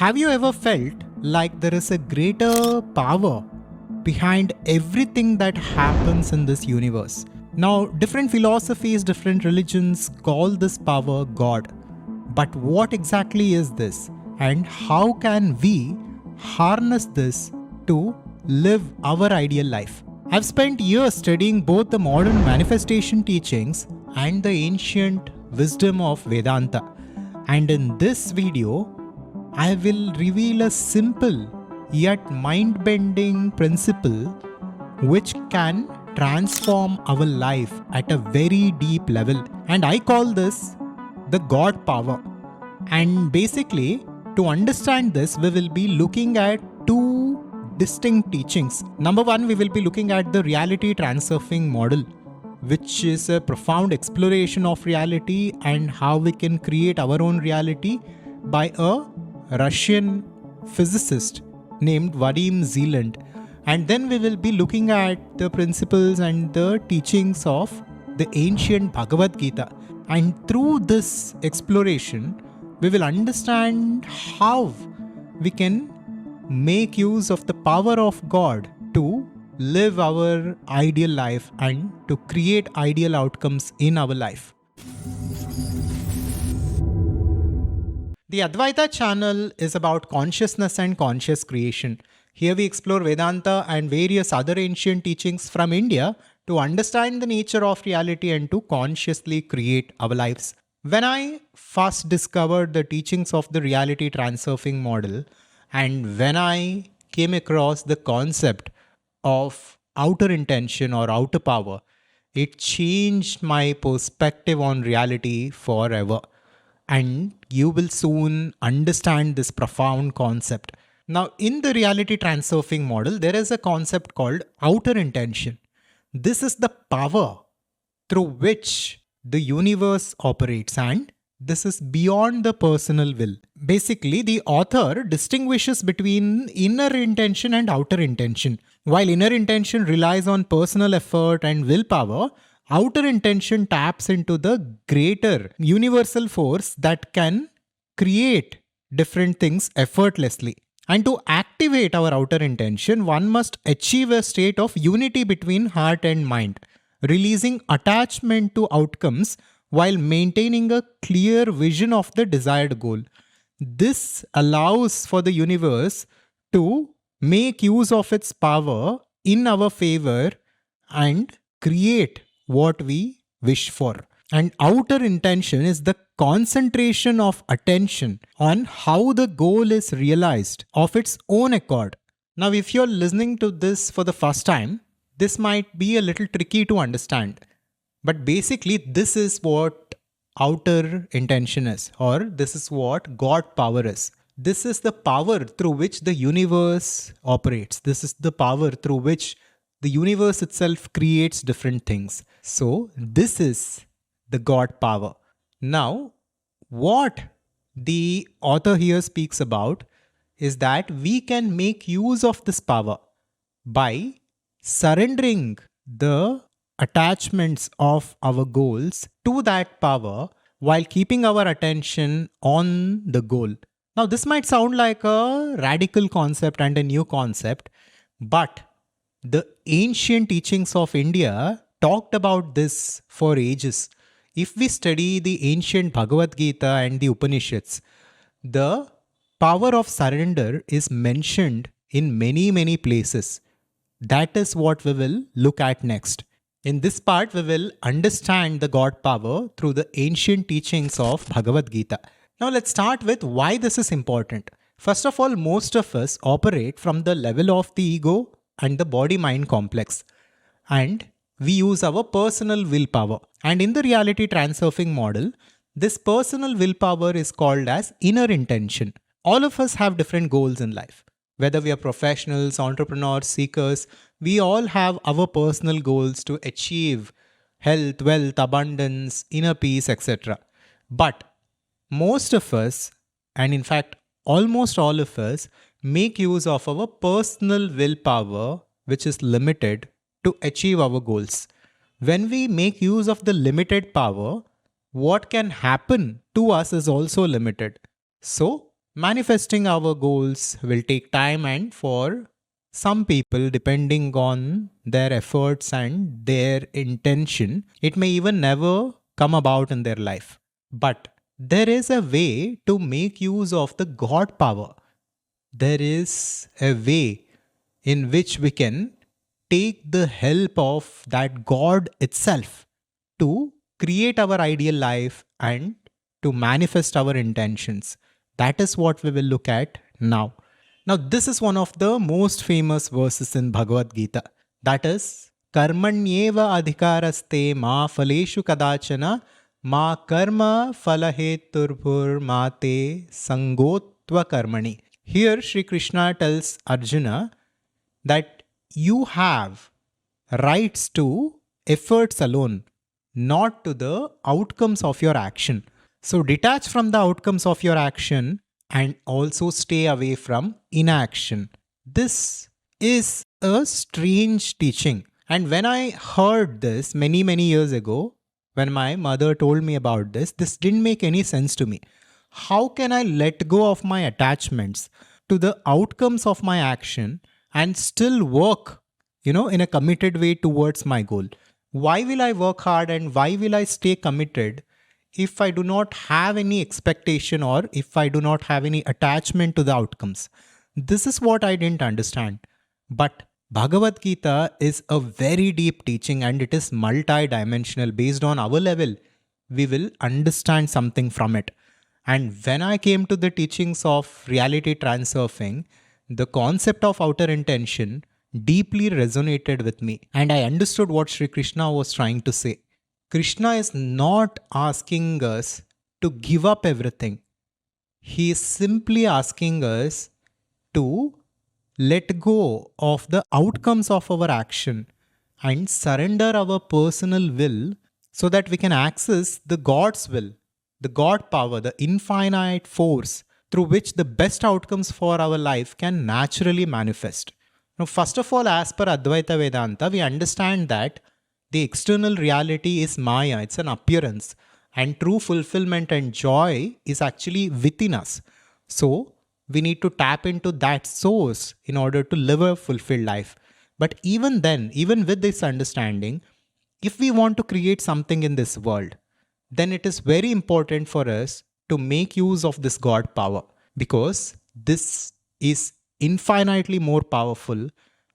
Have you ever felt like there is a greater power behind everything that happens in this universe? Now, different philosophies, different religions call this power God. But what exactly is this? And how can we harness this to live our ideal life? I've spent years studying both the modern manifestation teachings and the ancient wisdom of Vedanta. And in this video, I will reveal a simple yet mind-bending principle which can transform our life at a very deep level. And I call this the God power. And basically, to understand this, we will be looking at two distinct teachings. Number one, we will be looking at the Reality Transurfing model, which is a profound exploration of reality and how we can create our own reality by a Russian physicist named Vadim Zeland. And then we will be looking at the principles and the teachings of the ancient Bhagavad Gita. And through this exploration, we will understand how we can make use of the power of God to live our ideal life and to create ideal outcomes in our life. The Advaita channel is about consciousness and conscious creation. Here we explore Vedanta and various other ancient teachings from India to understand the nature of reality and to consciously create our lives. When I first discovered the teachings of the Reality Transurfing model and when I came across the concept of outer intention or outer power, it changed my perspective on reality forever. And you will soon understand this profound concept. Now, in the Reality Transurfing model, there is a concept called outer intention. This is the power through which the universe operates, and this is beyond the personal will. Basically, the author distinguishes between inner intention and outer intention. While inner intention relies on personal effort and willpower, outer intention taps into the greater universal force that can create different things effortlessly. And to activate our outer intention, one must achieve a state of unity between heart and mind, releasing attachment to outcomes while maintaining a clear vision of the desired goal. This allows for the universe to make use of its power in our favor and create what we wish for. And outer intention is the concentration of attention on how the goal is realized of its own accord. Now, if you're listening to this for the first time, this might be a little tricky to understand. But basically, this is what outer intention is, or this is what God power is. This is the power through which the universe operates. This is the power through which the universe itself creates different things. So, this is the God power. Now, what the author here speaks about is that we can make use of this power by surrendering the attachments of our goals to that power while keeping our attention on the goal. Now, this might sound like a radical concept and a new concept, but the ancient teachings of India talked about this for ages. If we study the ancient Bhagavad Gita and the Upanishads, the power of surrender is mentioned in many places. That is what we will look at next. In this part, we will understand the God power through the ancient teachings of Bhagavad Gita. Now let's start with why this is important. First of all, most of us operate from the level of the ego and the body-mind complex. And we use our personal willpower. And in the Reality Transurfing model, this personal willpower is called as inner intention. All of us have different goals in life. Whether we are professionals, entrepreneurs, seekers, we all have our personal goals to achieve health, wealth, abundance, inner peace, etc. But most of us, and in fact almost all of us, make use of our personal willpower, which is limited, to achieve our goals. When we make use of the limited power, what can happen to us is also limited. So Manifesting our goals will take time, and for some people, depending on their efforts and their intention, it may even never come about in their life. But there is a way to make use of the God power. There is a way in which we can take the help of that God itself to create our ideal life and to manifest our intentions. That is what we will look at now. Now, this is one of the most famous verses in Bhagavad Gita. That is, Karmanyeva adhikaraste ma phaleshu kadachana ma karma phalaheturbhur mate sangotva karmani. Here, Sri Krishna tells Arjuna that you have rights to efforts alone, not to the outcomes of your action. So detach from the outcomes of your action and also stay away from inaction. This is a strange teaching. And when I heard this many, many years ago, when my mother told me about this didn't make any sense to me. How can I let go of my attachments to the outcomes of my action and still work, in a committed way towards my goal? Why will I work hard and why will I stay committed if I do not have any expectation or if I do not have any attachment to the outcomes? This is what I didn't understand. But Bhagavad Gita is a very deep teaching and it is multi-dimensional. Based on our level, we will understand something from it. And when I came to the teachings of Reality Transurfing, the concept of outer intention deeply resonated with me. And I understood what Sri Krishna was trying to say. Krishna is not asking us to give up everything. He is simply asking us to let go of the outcomes of our action and surrender our personal will so that we can access the God's will, the God power, the infinite force through which the best outcomes for our life can naturally manifest. Now, first of all, as per Advaita Vedanta, we understand that the external reality is Maya, it's an appearance, and true fulfillment and joy is actually within us. So, we need to tap into that source in order to live a fulfilled life. But even then, even with this understanding, if we want to create something in this world, then it is very important for us to make use of this God power, because this is infinitely more powerful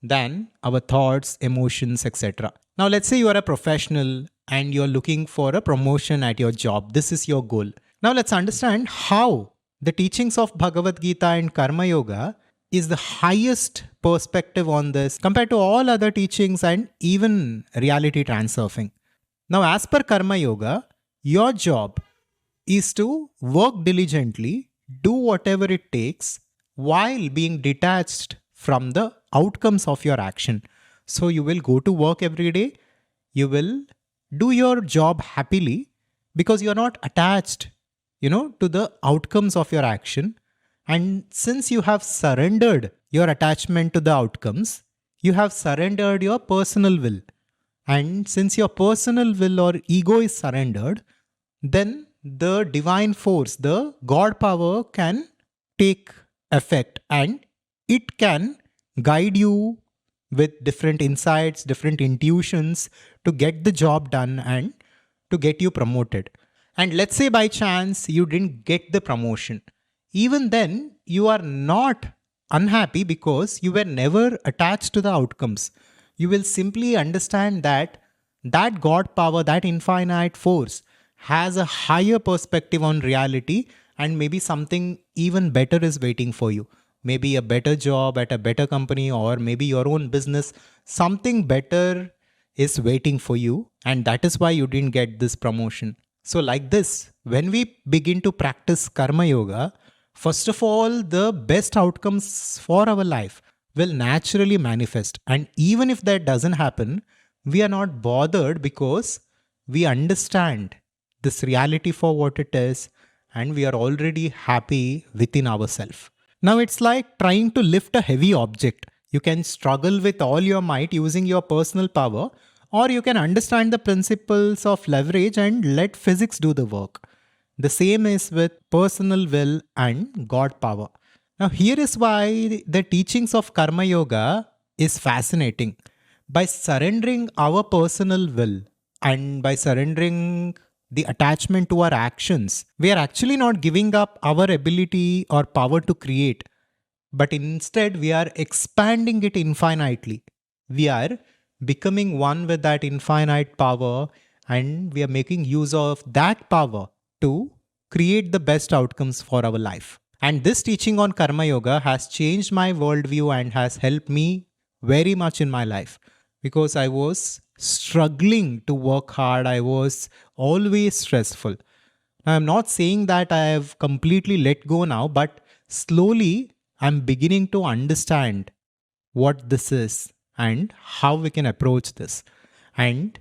than our thoughts, emotions, etc. Now, let's say you are a professional and you're looking for a promotion at your job. This is your goal. Now, let's understand how the teachings of Bhagavad Gita and Karma Yoga is the highest perspective on this compared to all other teachings and even reality transurfing. Now, as per Karma Yoga, your job is to work diligently, do whatever it takes while being detached from the outcomes of your action. So you will go to work every day, you will do your job happily because you're not attached, to the outcomes of your action. And since you have surrendered your attachment to the outcomes, you have surrendered your personal will. And since your personal will or ego is surrendered, then the divine force, the God power can take effect and it can guide you with different insights, different intuitions to get the job done and to get you promoted. And let's say by chance you didn't get the promotion. Even then, you are not unhappy because you were never attached to the outcomes. You will simply understand that that God power, that infinite force has a higher perspective on reality and maybe something even better is waiting for you. Maybe a better job at a better company or maybe your own business. Something better is waiting for you and that is why you didn't get this promotion. So like this, when we begin to practice Karma Yoga, first of all, the best outcomes for our life will naturally manifest. And even if that doesn't happen, we are not bothered because we understand this reality for what it is and we are already happy within ourselves. Now it's like trying to lift a heavy object. You can struggle with all your might using your personal power, or you can understand the principles of leverage and let physics do the work. The same is with personal will and God power. Now, here is why the teachings of Karma Yoga is fascinating. By surrendering our personal will and by surrendering the attachment to our actions, we are actually not giving up our ability or power to create, but instead we are expanding it infinitely. We are becoming one with that infinite power, and we are making use of that power to create the best outcomes for our life. And this teaching on Karma Yoga has changed my worldview and has helped me very much in my life, because I was struggling to work hard. I was always stressful. Now, I'm not saying that I have completely let go now, but slowly I'm beginning to understand what this is and how we can approach this. And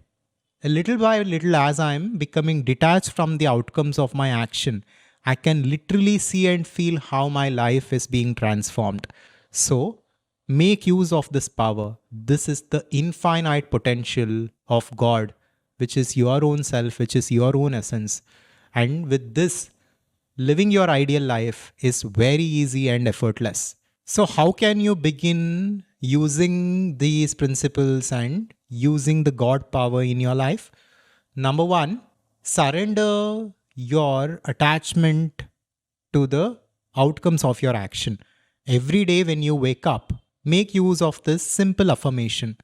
a little by little, as I'm becoming detached from the outcomes of my action, I can literally see and feel how my life is being transformed. So, make use of this power. This is the infinite potential of God, which is your own self, which is your own essence. And with this, living your ideal life is very easy and effortless. So, how can you begin using these principles and using the God power in your life? Number one, surrender your attachment to the outcomes of your action. Every day when you wake up, make use of this simple affirmation: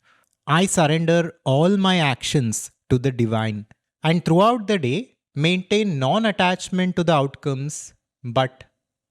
I surrender all my actions to the divine. And throughout the day, maintain non attachment to the outcomes, but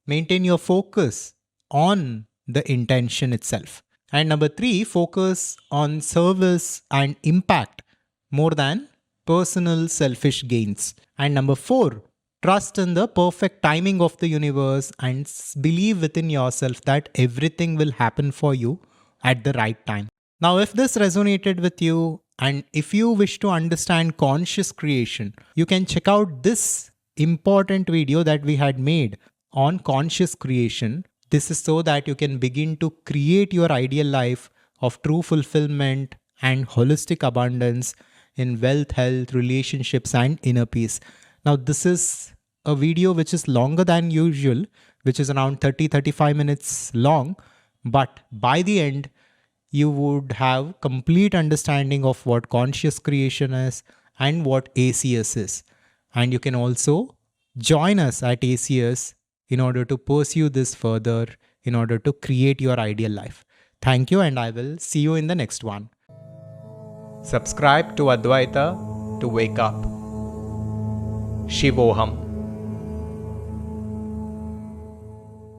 maintain your focus on the intention itself. And number three, focus on service and impact more than personal selfish gains. And number four, trust in the perfect timing of the universe and believe within yourself that everything will happen for you at the right time. Now, if this resonated with you and if you wish to understand conscious creation, you can check out this important video that we had made on conscious creation. This is so that you can begin to create your ideal life of true fulfillment and holistic abundance in wealth, health, relationships, and inner peace. Now, this is a video which is longer than usual, which is around 30-35 minutes long. But by the end, you would have complete understanding of what conscious creation is and what ACS is. And you can also join us at ACS in order to pursue this further, in order to create your ideal life. Thank you, and I will see you in the next one. Subscribe to Advaita to wake up. Shivoham.